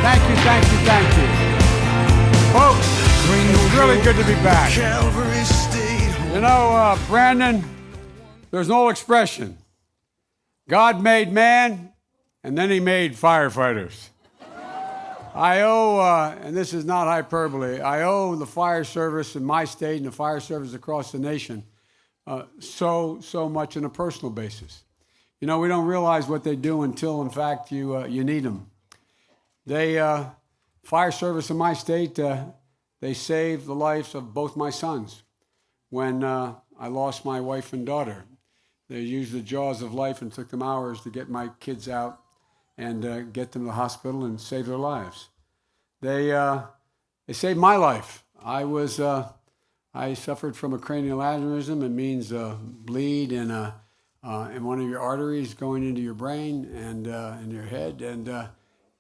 Thank you, thank you, thank you. Folks, it's really good to be back. You know, Brandon, there's an old expression. God made man, and then he made firefighters. I owe, and this is not hyperbole, I owe the fire service in my state and the fire service across the nation so much on a personal basis. You know, we don't realize what they do until, in fact, you need them. They, fire service in my state, they saved the lives of both my sons when I lost my wife and daughter. They used the jaws of life and took them hours to get my kids out and get them to the hospital and save their lives. They saved my life. I suffered from a cranial aneurysm. It means bleed in one of your arteries going into your brain and in your head.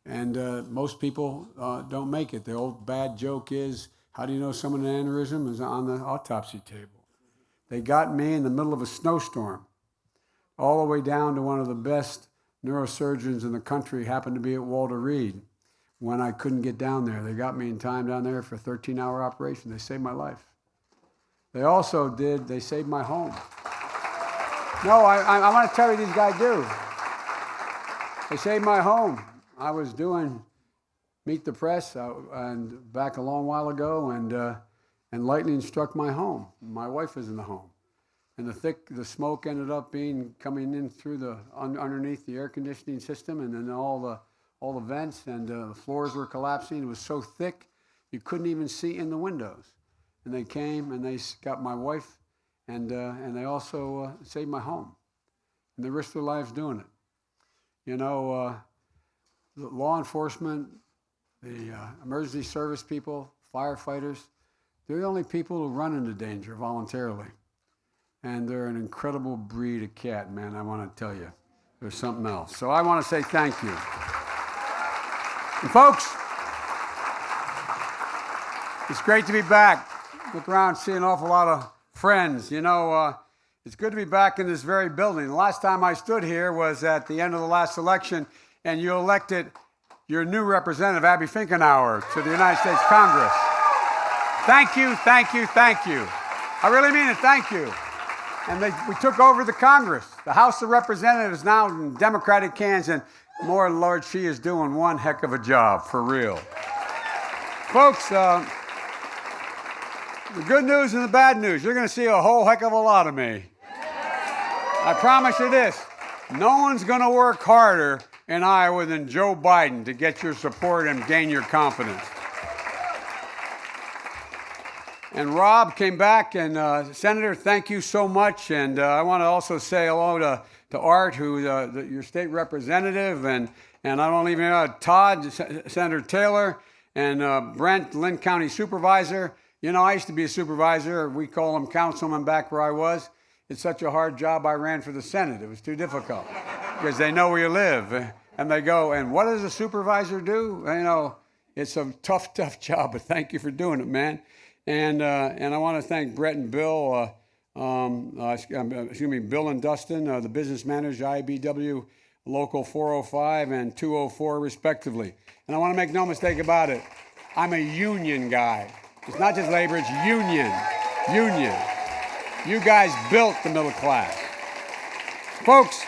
And most people don't make it. The old bad joke is, how do you know someone had an aneurysm? Is on the autopsy table. They got me in the middle of a snowstorm, all the way down to one of the best neurosurgeons in the country, happened to be at Walter Reed, when I couldn't get down there. They got me in time down there for a 13-hour operation. They saved my life. They saved my home. No, I want to tell you these guys do. They saved my home. I was doing Meet the Press and back a long while ago, and lightning struck my home. My wife was in the home. And the smoke ended up coming in through underneath the air conditioning system, and then all the vents, and the floors were collapsing. It was so thick you couldn't even see in the windows. And they came and they got my wife, and they also saved my home. And they risked their lives doing it. You know, the law enforcement, the emergency service people, firefighters, they're the only people who run into danger voluntarily. And they're an incredible breed of cat, man, I want to tell you. There's something else. So I want to say thank you. And folks, it's great to be back. Look around, see an awful lot of friends. You know, it's good to be back in this very building. The last time I stood here was at the end of the last election, and you elected your new representative, Abby Finkenauer, to the United States Congress. Thank you, thank you, thank you. I really mean it, thank you. And we took over the Congress. The House of Representatives now in Democratic hands, and more Lord, she is doing one heck of a job, for real. Folks, the good news and the bad news, you're going to see a whole heck of a lot of me. I promise you this, no one's going to work harder in Iowa than Joe Biden to get your support and gain your confidence. And Rob came back, and Senator, thank you so much. And I want to also say hello to Art, who's your state representative, and I don't even know Todd, Senator Taylor, and Brent, Lynn County Supervisor. You know, I used to be a supervisor. We call them councilmen back where I was. It's such a hard job, I ran for the Senate. It was too difficult because they know where you live. And they go, and what does a supervisor do? You know, it's a tough job, but thank you for doing it, man. And I want to thank Brett and Bill, Bill and Dustin, the business managers, IBW Local 405 and 204, respectively. And I want to make no mistake about it, I'm a union guy. It's not just labor, it's union. Union. You guys built the middle class. Folks,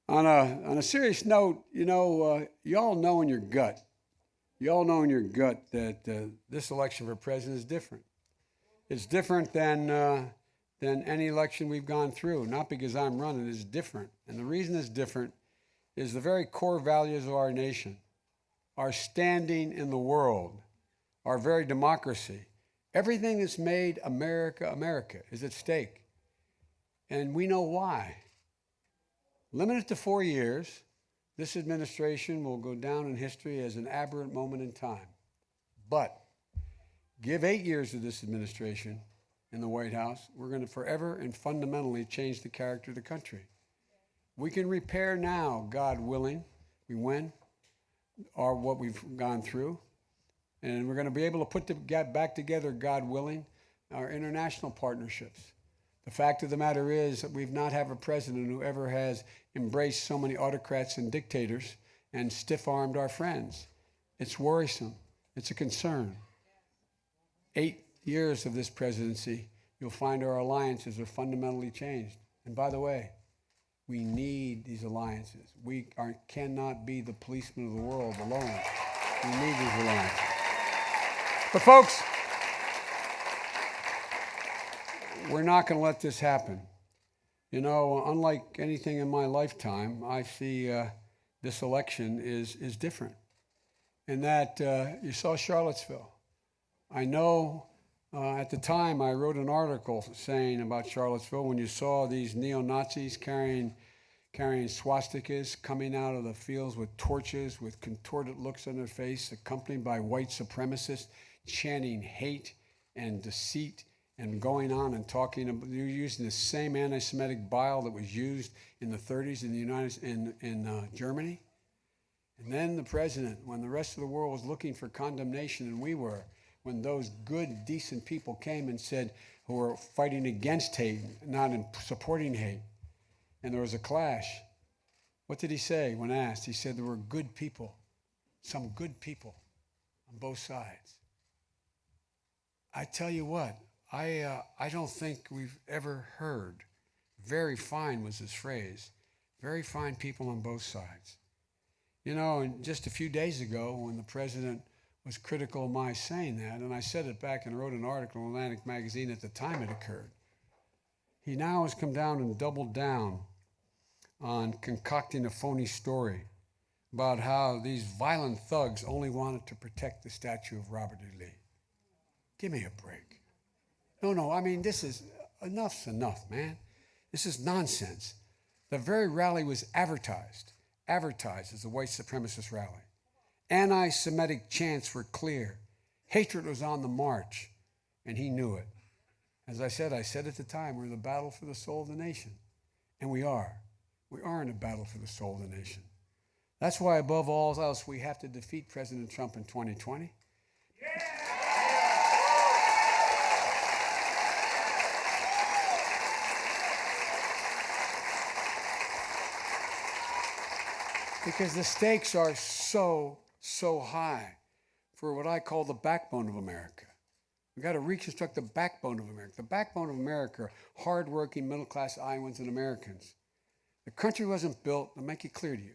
on a serious note, you know, you all know in your gut that this election for president is different. It's different than any election we've gone through, not because I'm running, it's different. And the reason it's different is the very core values of our nation, our standing in the world, our very democracy. Everything that's made America, America is at stake. And we know why. Limited to 4 years, this administration will go down in history as an aberrant moment in time. But give 8 years to this administration in the White House, we're going to forever and fundamentally change the character of the country. We can repair now, God willing, what we've gone through. And we're going to be able to get back together, God willing, our international partnerships. The fact of the matter is that we've not had a president who ever has embraced so many autocrats and dictators and stiff-armed our friends. It's worrisome. It's a concern. 8 years of this presidency, you'll find our alliances are fundamentally changed. And by the way, we need these alliances. We cannot be the policemen of the world alone. We need these alliances. But folks, we're not going to let this happen. You know, unlike anything in my lifetime, I see this election is different. In that you saw Charlottesville. I know at the time I wrote an article saying about Charlottesville when you saw these neo-Nazis carrying swastikas coming out of the fields with torches, with contorted looks on their face, accompanied by white supremacists chanting hate and deceit and going on and talking about, you're using the same anti-Semitic bile that was used in the 30s in Germany. And then the president, when the rest of the world was looking for condemnation, and we were, when those good, decent people came and said, who were fighting against hate, not in supporting hate, and there was a clash, what did he say when asked? He said there were good people, some good people on both sides. I tell you what, I don't think we've ever heard, very fine was his phrase, very fine people on both sides. You know, and just a few days ago when the president was critical of my saying that, and I said it back and wrote an article in Atlantic Magazine at the time it occurred, he now has come down and doubled down on concocting a phony story about how these violent thugs only wanted to protect the statue of Robert E. Lee. Give me a break. No, I mean, this is, enough's enough, man. This is nonsense. The very rally was advertised as a white supremacist rally. Anti-Semitic chants were clear. Hatred was on the march, and he knew it. As I said at the time, we're in the battle for the soul of the nation. And we are. We are in a battle for the soul of the nation. That's why, above all else, we have to defeat President Trump in 2020. Yeah! Because the stakes are so high for what I call the backbone of America. We've got to reconstruct the backbone of America. The backbone of America are hardworking, middle-class Iowans and Americans. The country wasn't built, I'll make it clear to you,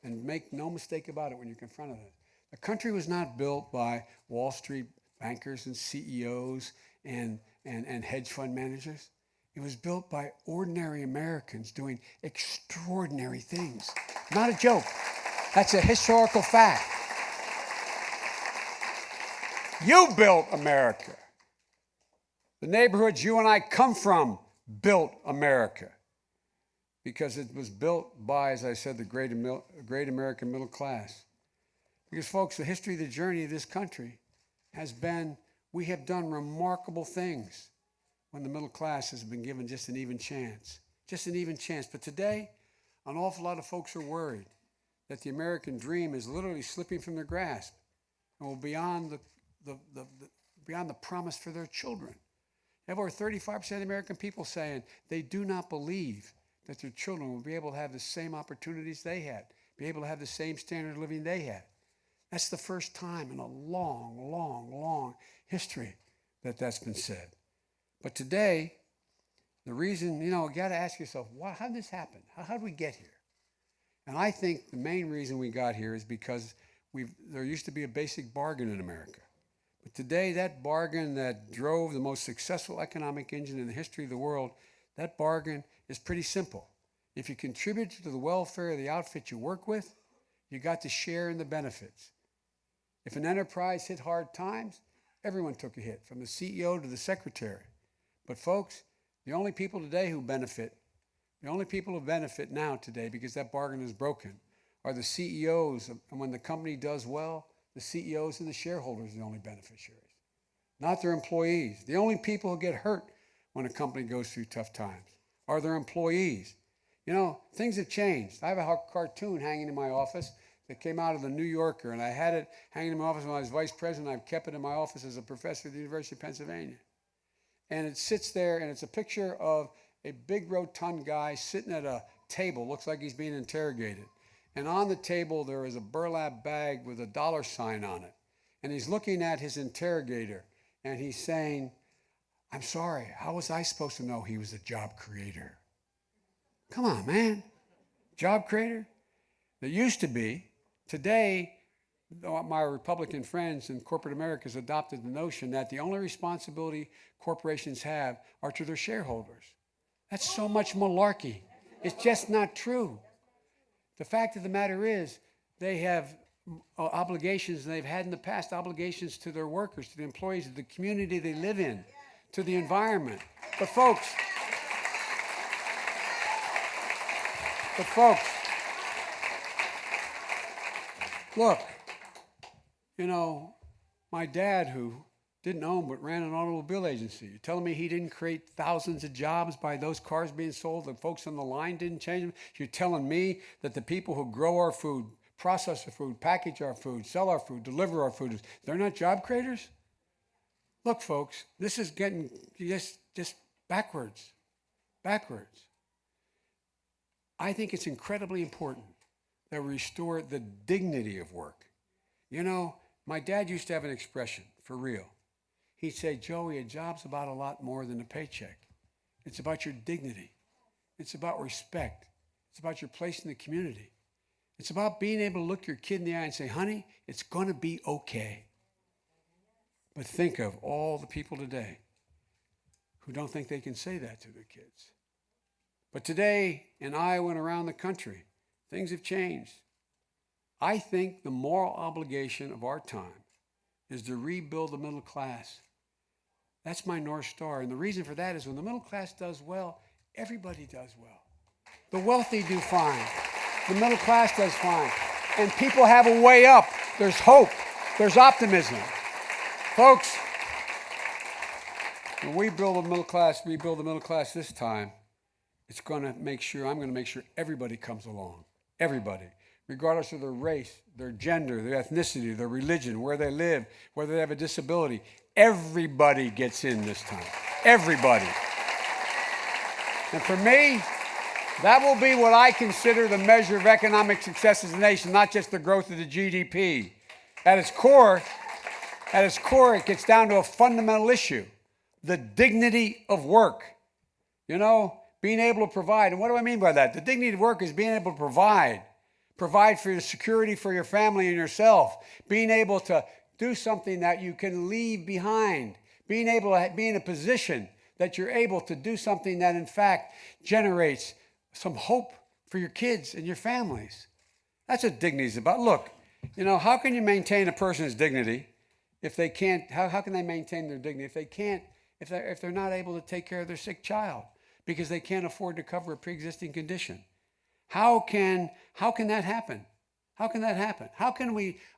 and make no mistake about it when you're confronted with it. The country was not built by Wall Street bankers and CEOs and hedge fund managers. It was built by ordinary Americans doing extraordinary things. Not a joke. That's a historical fact. You built America. The neighborhoods you and I come from built America because it was built by, as I said, the great American middle class. Because, folks, the history of the journey of this country has been, we have done remarkable things when the middle class has been given just an even chance. Just an even chance. But today, an awful lot of folks are worried that the American dream is literally slipping from their grasp and will beyond the promise for their children. You have over 35% of the American people saying they do not believe that their children will be able to have the same opportunities they had, be able to have the same standard of living they had. That's the first time in a long history that that's been said. But today, the reason, you got to ask yourself, how did this happen? How did we get here? And I think the main reason we got here is because there used to be a basic bargain in America. But today, that bargain that drove the most successful economic engine in the history of the world, that bargain is pretty simple. If you contribute to the welfare of the outfit you work with, you got to share in the benefits. If an enterprise hit hard times, everyone took a hit, from the CEO to the secretary. But folks, the only people today who benefit, now today, because that bargain is broken, are the CEOs. And when the company does well, the CEOs and the shareholders are the only beneficiaries, not their employees. The only people who get hurt when a company goes through tough times are their employees. Things have changed. I have a cartoon hanging in my office that came out of the New Yorker, and I had it hanging in my office when I was vice president. I've kept it in my office as a professor at the University of Pennsylvania. And it sits there, and it's a picture of a big rotund guy sitting at a table, looks like he's being interrogated. and on the table there is a burlap bag with a dollar sign on it. And he's looking at his interrogator, and he's saying, I'm sorry, how was I supposed to know he was a job creator? Come on, man. Job creator? There used to be. Today, my Republican friends in corporate America has adopted the notion that the only responsibility corporations have are to their shareholders. That's so much malarkey. It's just not true. The fact of the matter is, they have obligations, and they've had in the past obligations to their workers, to the employees, to the community they live in, to the environment. But folks, look, my dad, who didn't own but ran an automobile agency, you're telling me he didn't create thousands of jobs by those cars being sold, the folks on the line didn't change them? You're telling me that the people who grow our food, process our food, package our food, sell our food, deliver our food, they're not job creators? Look, folks, this is getting just backwards. I think it's incredibly important that we restore the dignity of work. My dad used to have an expression, for real. He'd say, Joey, a job's about a lot more than a paycheck. It's about your dignity. It's about respect. It's about your place in the community. It's about being able to look your kid in the eye and say, honey, it's going to be okay. But think of all the people today who don't think they can say that to their kids. But today, in Iowa and around the country, things have changed. I think the moral obligation of our time is to rebuild the middle class. That's my North Star. And the reason for that is when the middle class does well, everybody does well. The wealthy do fine. The middle class does fine. And people have a way up. There's hope. There's optimism. Folks, when we rebuild the middle class this time, I'm going to make sure everybody comes along. Everybody. Regardless of their race, their gender, their ethnicity, their religion, where they live, whether they have a disability. Everybody gets in this time. Everybody. And for me, that will be what I consider the measure of economic success as a nation, not just the growth of the GDP. At its core, it gets down to a fundamental issue, the dignity of work. Being able to provide. And what do I mean by that? The dignity of work is being able to provide for your security for your family and yourself, being able to do something that you can leave behind, being able to be in a position that you're able to do something that in fact generates some hope for your kids and your families. That's what dignity is about. Look, how can you maintain a person's dignity if they can't, how can they maintain their dignity if they're not able to take care of their sick child because they can't afford to cover a pre-existing condition? How can that happen? How can that happen? How can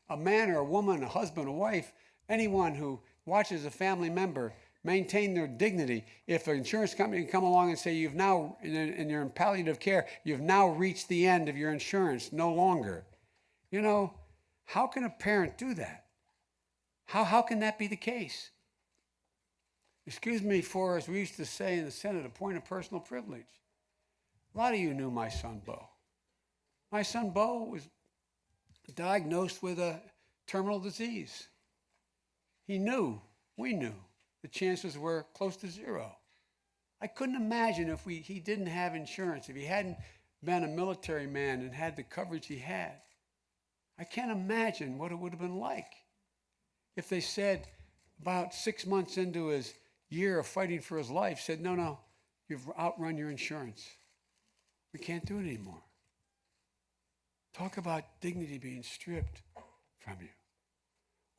a man or a woman, a husband, a wife, anyone who watches a family member maintain their dignity if an insurance company can come along and say you've now, in your palliative care, you've now reached the end of your insurance, no longer? How can a parent do that? How can that be the case? Excuse me for, as we used to say in the Senate, a point of personal privilege. A lot of you knew my son, Bo. My son, Bo, was diagnosed with a terminal disease. We knew, the chances were close to zero. I couldn't imagine if he didn't have insurance, if he hadn't been a military man and had the coverage he had. I can't imagine what it would have been like if they said about 6 months into his year of fighting for his life, said, no, you've outrun your insurance. We can't do it anymore. Talk about dignity being stripped from you.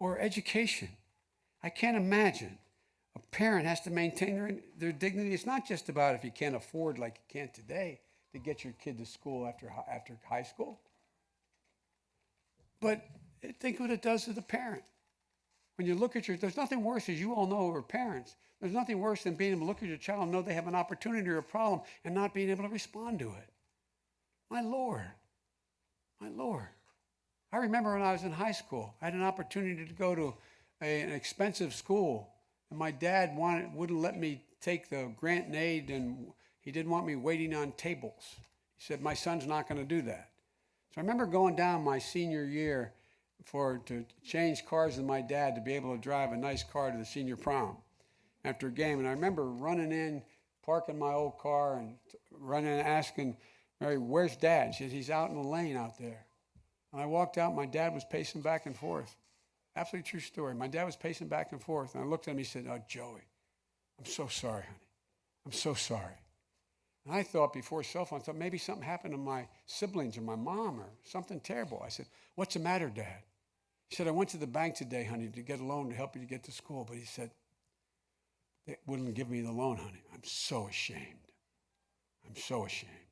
Or education. I can't imagine a parent has to maintain their dignity. It's not just about if you can't afford, like you can today, to get your kid to school after high school. But think what it does to the parent. When you look at there's nothing worse, as you all know, over parents. There's nothing worse than being able to look at your child and know they have an opportunity or a problem and not being able to respond to it. My Lord. I remember when I was in high school, I had an opportunity to go to an expensive school, and my dad wouldn't let me take the grant and aid, and he didn't want me waiting on tables. He said, my son's not going to do that. So I remember going down my senior year to change cars with my dad to be able to drive a nice car to the senior prom after a game. And I remember running in, parking my old car, and running and asking Mary, "Where's Dad?" She said, "He's out in the lane out there." And I walked out, my dad was pacing back and forth. Absolutely true story. My dad was pacing back and forth, and I looked at him, he said, "Oh, Joey, I'm so sorry, honey. I'm so sorry." And I thought before cell phone, I thought maybe something happened to my siblings or my mom or something terrible. I said, "What's the matter, Dad?" He said, "I went to the bank today, honey, to get a loan to help you to get to school." But he said, "They wouldn't give me the loan, honey. I'm so ashamed. I'm so ashamed."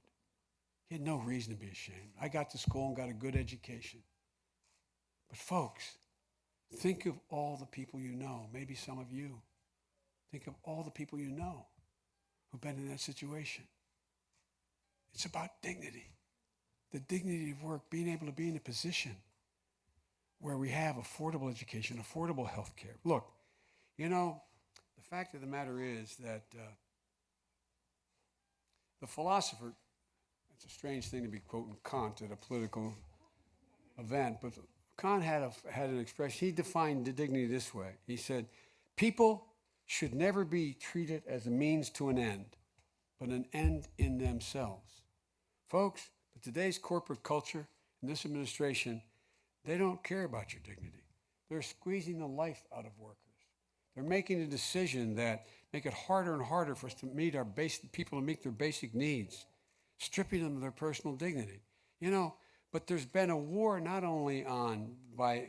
He had no reason to be ashamed. I got to school and got a good education. But folks, think of all the people you know, maybe some of you. Think of all the people you know who've been in that situation. It's about dignity. The dignity of work, being able to be in a position where we have affordable education, affordable health care. Look, the fact of the matter is that the philosopher, it's a strange thing to be quoting Kant at a political event, but Kant had an expression. He defined the dignity this way. He said, "People should never be treated as a means to an end, but an end in themselves." Folks, but today's corporate culture and this administration, they don't care about your dignity. They're squeezing the life out of workers. They're making a decision that make it harder and harder for us to meet people to meet their basic needs, stripping them of their personal dignity. But there's been a war not only by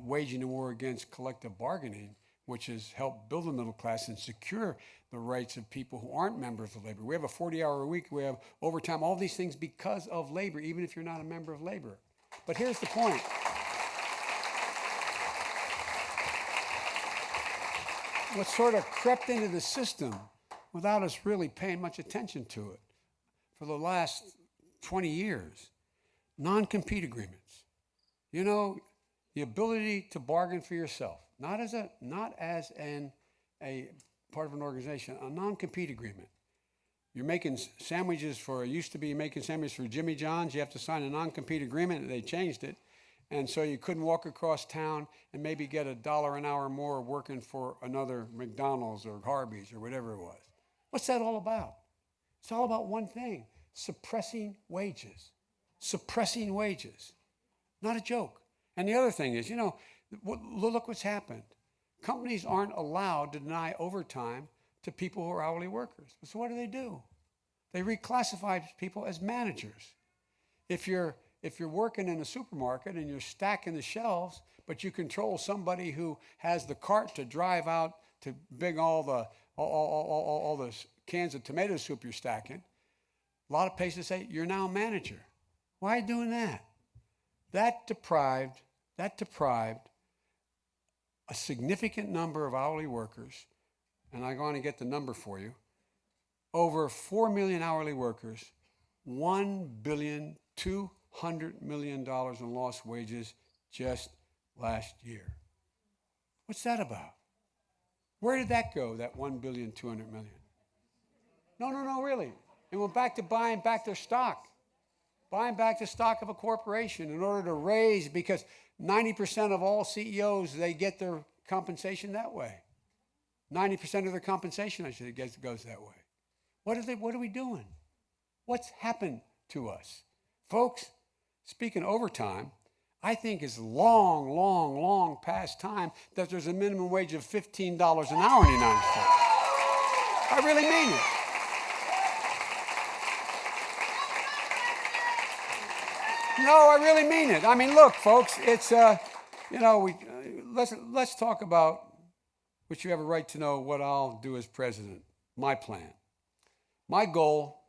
waging a war against collective bargaining, which has helped build the middle class and secure the rights of people who aren't members of labor. We have a 40-hour week. We have overtime, all these things because of labor, even if you're not a member of labor. But here's the point. What sort of crept into the system without us really paying much attention to it for the last 20 years, non-compete agreements. The ability to bargain for yourself, not as a part of an organization, a non-compete agreement. You're making sandwiches used to be making sandwiches for Jimmy John's, you have to sign a non-compete agreement, they changed it. And so you couldn't walk across town and maybe get $1 an hour more working for another McDonald's or Harvey's or whatever it was. What's that all about? It's all about one thing: suppressing wages. Suppressing wages. Not a joke. And the other thing is, look what's happened. Companies aren't allowed to deny overtime to people who are hourly workers. So what do? They reclassify people as managers. If you're working in a supermarket and you're stacking the shelves, but you control somebody who has the cart to drive out to bring all the cans of tomato soup you're stacking, a lot of places say you're now a manager. Why are you doing that? That deprived a significant number of hourly workers, and I'm going to get the number for you, over 4 million hourly workers, $1.2 billion in lost wages just last year. What's that about? Where did that go, that $1.2 billion? No, really. It went back to buying back their stock. Buying back the stock of a corporation in order to raise, because 90% of all CEOs, they get their compensation that way. 90% of their compensation, I should guess, goes that way. What are we doing? What's happened to us? Folks, speaking of overtime, I think it's long past time that there's a minimum wage of $15 an hour in the United States. I really mean it. No, I really mean it. I mean, look, folks, it's, let's talk about, which you have a right to know, what I'll do as president, my plan. My goal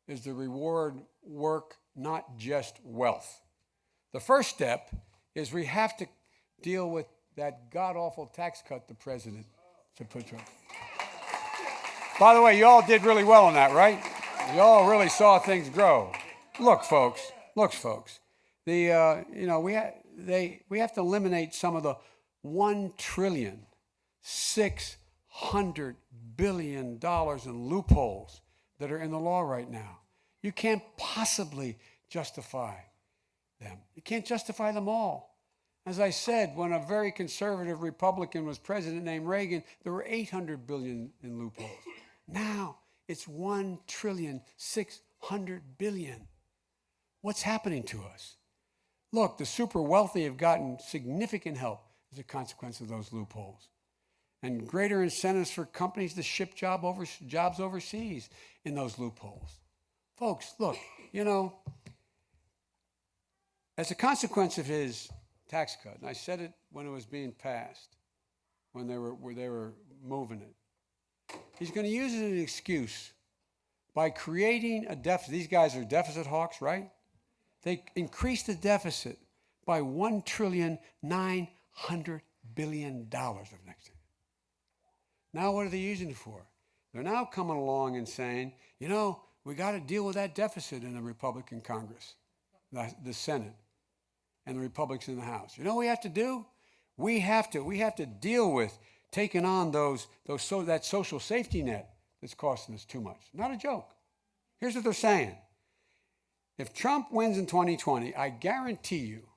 is to reward work, not just wealth. The first step is we have to deal with that god-awful tax cut the president put through. By the way, you all did really well on that, right? You all really saw things grow. Look, folks, we have to eliminate some of the $1.6 trillion in loopholes that are in the law right now. You can't possibly justify them. You can't justify them all. As I said, when a very conservative Republican was president named Reagan, there were $800 billion in loopholes. Now it's $1.6 trillion. What's happening to us? Look, the super wealthy have gotten significant help as a consequence of those loopholes, and greater incentives for companies to ship jobs overseas in those loopholes. Folks, look, as a consequence of his tax cut, and I said it when it was being passed, when they were moving it, he's going to use it as an excuse by creating a deficit. These guys are deficit hawks, right? They increased the deficit by $1.9 trillion of next year. Now what are they using it for? They're now coming along and saying, we got to deal with that deficit in the Republican Congress, the Senate, and the Republicans in the House. You know what we have to do? We have to deal with taking on that social safety net that's costing us too much. Not a joke. Here's what they're saying. If Trump wins in 2020, I guarantee you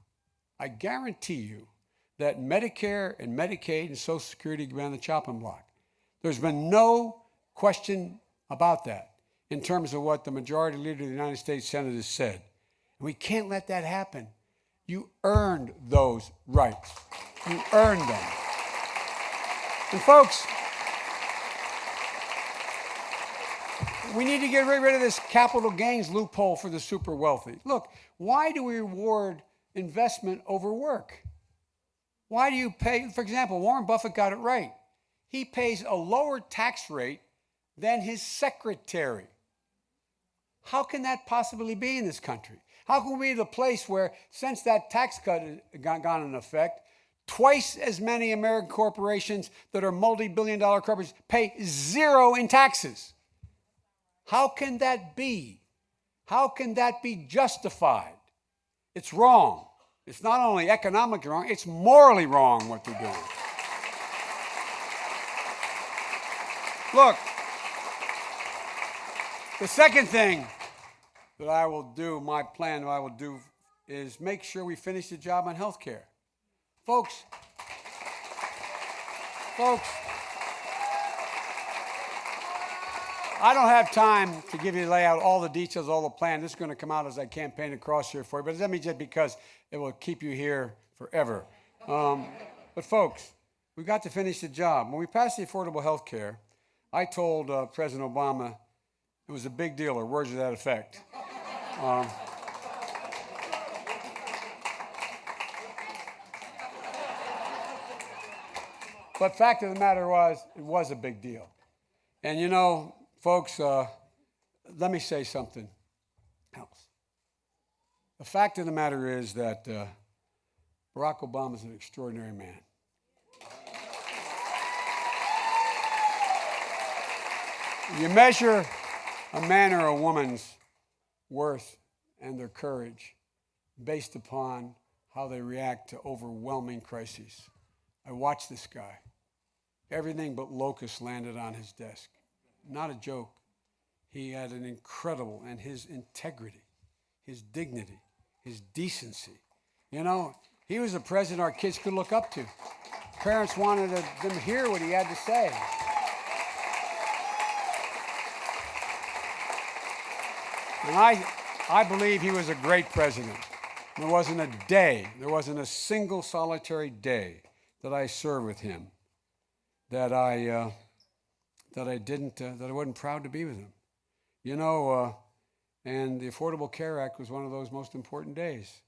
that Medicare and Medicaid and Social Security go on the chopping block. There's been no question about that in terms of what the majority leader of the United States Senate has said. And we can't let that happen. You earned those rights. You earned them. And folks, we need to get rid of this capital gains loophole for the super wealthy. Look, why do we reward investment over work? Why do you pay? For example, Warren Buffett got it right. He pays a lower tax rate than his secretary. How can that possibly be in this country? How can we be the place where, since that tax cut has gone into effect, twice as many American corporations that are multi-billion-dollar corporations pay zero in taxes? How can that be? How can that be justified? It's wrong. It's not only economically wrong, it's morally wrong what they're doing. Look, the second thing that I will do, my plan that I will do, is make sure we finish the job on health care. Folks, I don't have time to lay out all the details, all the plan. This is going to come out as I campaign across here for you, but let me just, because it will keep you here forever. But folks, we've got to finish the job. When we passed the Affordable Health Care, I told President Obama it was a big deal, or words to that effect. But fact of the matter was, it was a big deal. And folks, let me say something else. The fact of the matter is that Barack Obama is an extraordinary man. You measure a man or a woman's worth and their courage based upon how they react to overwhelming crises. I watched this guy. Everything but locusts landed on his desk. Not a joke. He had an incredible, and his integrity, his dignity, his decency. He was a president our kids could look up to. Parents wanted them to hear what he had to say. And I believe he was a great president. There wasn't a single solitary day that I served with him that I wasn't proud to be with him. And the Affordable Care Act was one of those most important days.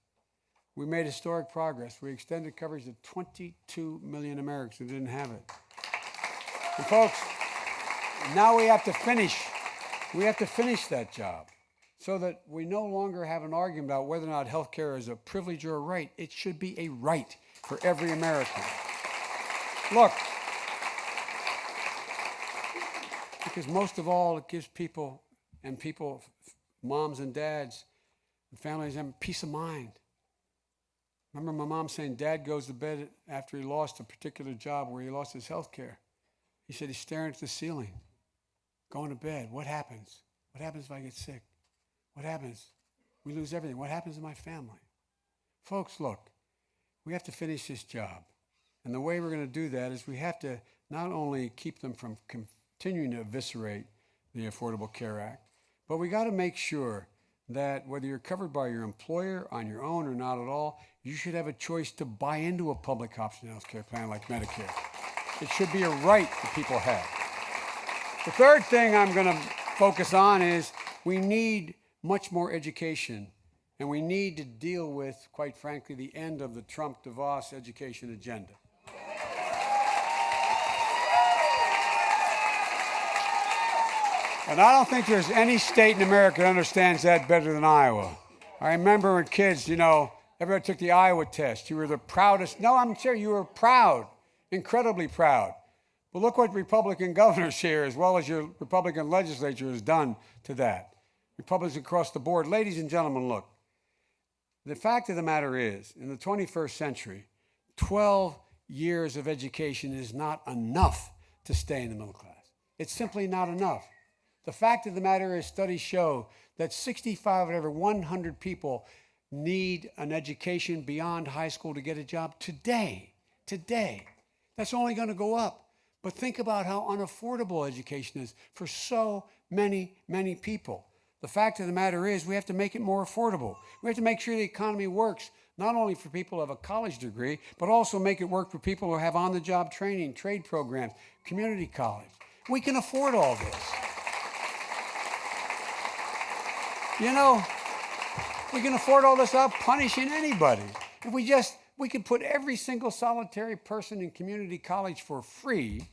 We made historic progress. We extended coverage to 22 million Americans who didn't have it. And folks, now we have to finish that job so that we no longer have an argument about whether or not health care is a privilege or a right. It should be a right for every American. Look, because most of all, it gives people, moms and dads and families, peace of mind. Remember my mom saying Dad goes to bed after he lost a particular job where he lost his health care. He said he's staring at the ceiling, going to bed. What happens? What happens if I get sick? What happens? we lose everything. What happens to my family? Folks, look, we have to finish this job. And the way we're going to do that is we have to not only keep them from continuing to eviscerate the Affordable Care Act, but we got to make sure that whether you're covered by your employer, on your own, or not at all, you should have a choice to buy into a public option health care plan like Medicare. It should be a right that people have. The third thing I'm going to focus on is we need much more education, and we need to deal with, quite frankly, the end of the Trump-DeVos education agenda. And I don't think there's any state in America that understands that better than Iowa. I remember when kids, everybody took the Iowa test. You were the proudest. No, I'm sure you were proud, incredibly proud. But look what Republican governors here, as well as your Republican legislature, has done to that. Republicans across the board. Ladies and gentlemen, look. The fact of the matter is, in the 21st century, 12 years of education is not enough to stay in the middle class. It's simply not enough. The fact of the matter is, studies show that 65 out of every 100 people need an education beyond high school to get a job today. Today. That's only going to go up. But think about how unaffordable education is for so many, many people. The fact of the matter is we have to make it more affordable. We have to make sure the economy works, not only for people who have a college degree, but also make it work for people who have on-the-job training, trade programs, community college. We can afford all this. We can afford all this without punishing anybody. If we could put every single solitary person in community college for free.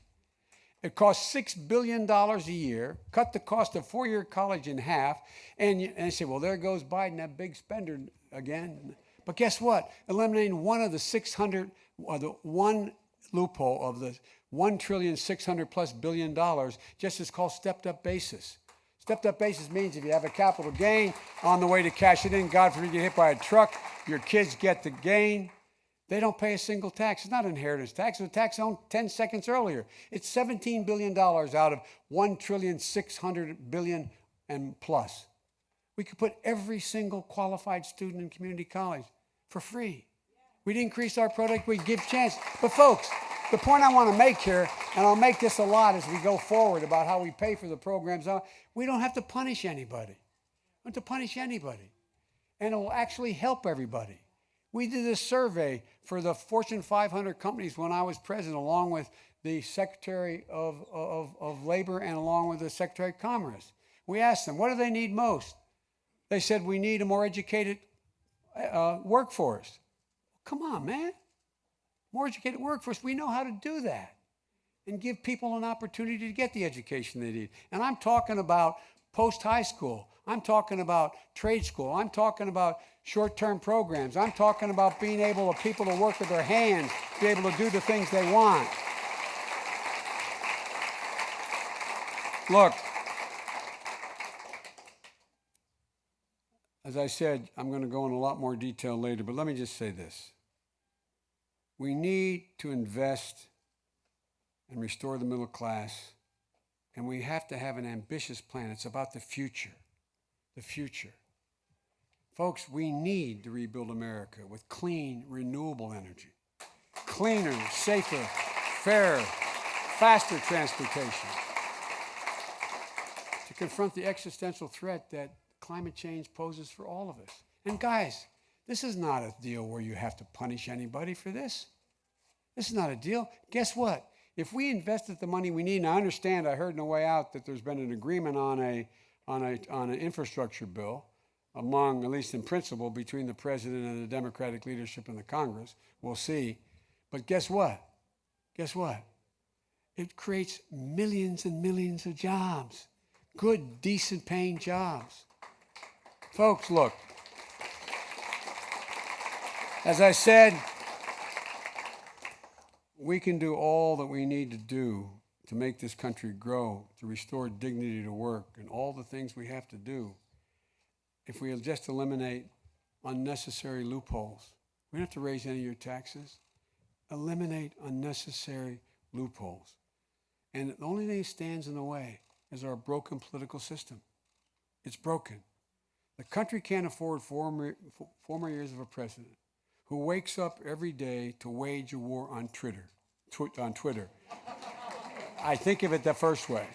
It costs $6 billion a year, cut the cost of four-year college in half, and you say, well, there goes Biden, that big spender again. But guess what? Eliminating one of the 600, or the one loophole of the $1,600+ billion just is called stepped-up basis. Stepped-up basis means if you have a capital gain on the way to cash it in, God forbid you get hit by a truck, your kids get the gain. They don't pay a single tax. It's not inheritance tax. It's a tax on 10 seconds earlier. It's $17 billion out of $1,600 billion and plus. We could put every single qualified student in community college for free. We'd increase our product. We'd give chance. But folks, the point I want to make here, and I'll make this a lot as we go forward about how we pay for the programs, we don't have to punish anybody. We don't have to punish anybody. And it will actually help everybody. We did this survey for the Fortune 500 companies when I was president, along with the Secretary of Labor and along with the Secretary of Commerce. We asked them, what do they need most? They said, we need a more educated workforce. Come on, man. More educated workforce. We know how to do that and give people an opportunity to get the education they need. And I'm talking about post-high school. I'm talking about trade school. I'm talking about short-term programs. I'm talking about being able for people to work with their hands, be able to do the things they want. Look, as I said, I'm going to go in a lot more detail later, but let me just say this. We need to invest and restore the middle class, and we have to have an ambitious plan. It's about the future. The future. Folks, we need to rebuild America with clean, renewable energy. Cleaner, safer, fairer, faster transportation. To confront the existential threat that climate change poses for all of us. And guys, this is not a deal where you have to punish anybody for this. This is not a deal. Guess what? If we invested the money we need, and I understand, I heard on the way out that there's been an agreement on an infrastructure bill among, at least in principle, between the president and the Democratic leadership in the Congress. We'll see. But guess what? Guess what? It creates millions and millions of jobs. Good, decent paying jobs. Folks, look. As I said, we can do all that we need to do to make this country grow, to restore dignity to work, and all the things we have to do if we just eliminate unnecessary loopholes. We don't have to raise any of your taxes. Eliminate unnecessary loopholes. And the only thing that stands in the way is our broken political system. It's broken. The country can't afford four more years of a president who wakes up every day to wage a war on Twitter. I think of it the first way.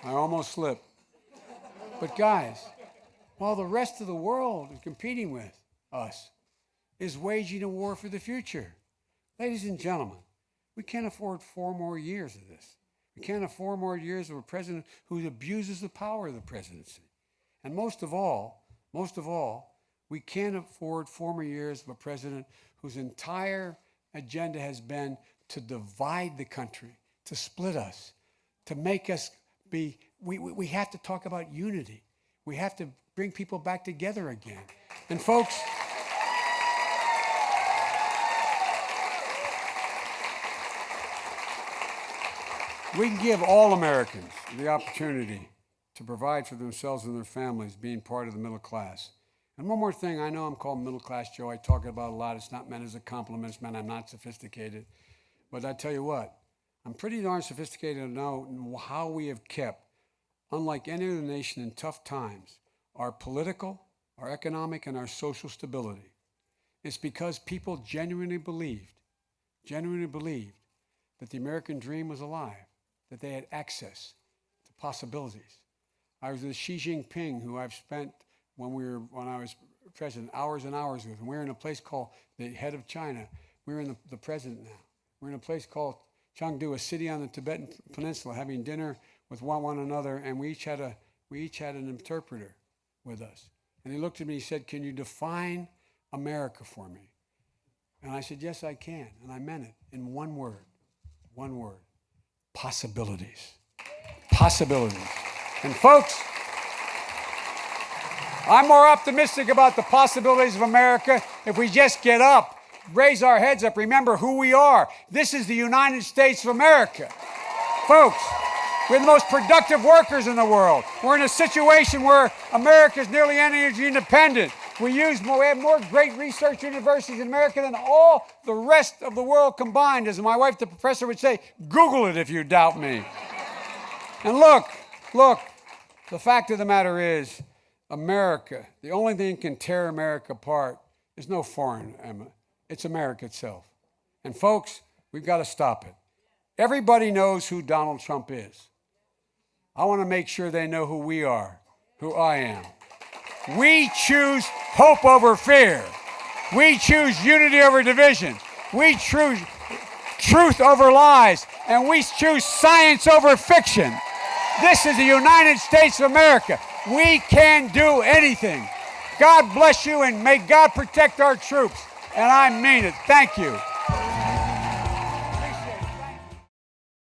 I almost slipped. But guys, while the rest of the world is competing with us, is waging a war for the future. Ladies and gentlemen, we can't afford 4 more years of this. We can't afford more years of a president who abuses the power of the presidency. And most of all, we can't afford 4 more years of a president whose entire agenda has been to divide the country, to split us, to make us be, we have to talk about unity. We have to bring people back together again. And folks, we can give all Americans the opportunity to provide for themselves and their families, being part of the middle class. And one more thing, I know I'm called middle class Joe. I talk about it a lot. It's not meant as a compliment. It's meant I'm not sophisticated. But I tell you what, I'm pretty darn sophisticated to know how we have kept, unlike any other nation in tough times, our political, our economic, and our social stability. It's because people genuinely believed that the American dream was alive, that they had access to possibilities. I was with Xi Jinping, who I've spent, when I was president, hours and hours with. And we were in a place called the head of China. We're in the president now. We're in a place called Chengdu, a city on the Tibetan Peninsula, having dinner with one another, and we each had an interpreter with us. And he looked at me, he said, "Can you define America for me?" And I said, "Yes, I can." And I meant it in one word, possibilities. Possibilities. And folks, I'm more optimistic about the possibilities of America if we just get up, raise our heads up, remember who we are. This is the United States of America. Folks, we're the most productive workers in the world. We're in a situation where America is nearly energy independent. We have more great research universities in America than all the rest of the world combined. As my wife, the professor, would say, Google it if you doubt me. And look, the fact of the matter is, America, the only thing that can tear America apart is no foreign, Emma. It's America itself. And folks, we've got to stop it. Everybody knows who Donald Trump is. I want to make sure they know who we are, who I am. We choose hope over fear. We choose unity over division. We choose truth over lies. And we choose science over fiction. This is the United States of America. We can do anything. God bless you, and may God protect our troops. And I mean it. Thank you.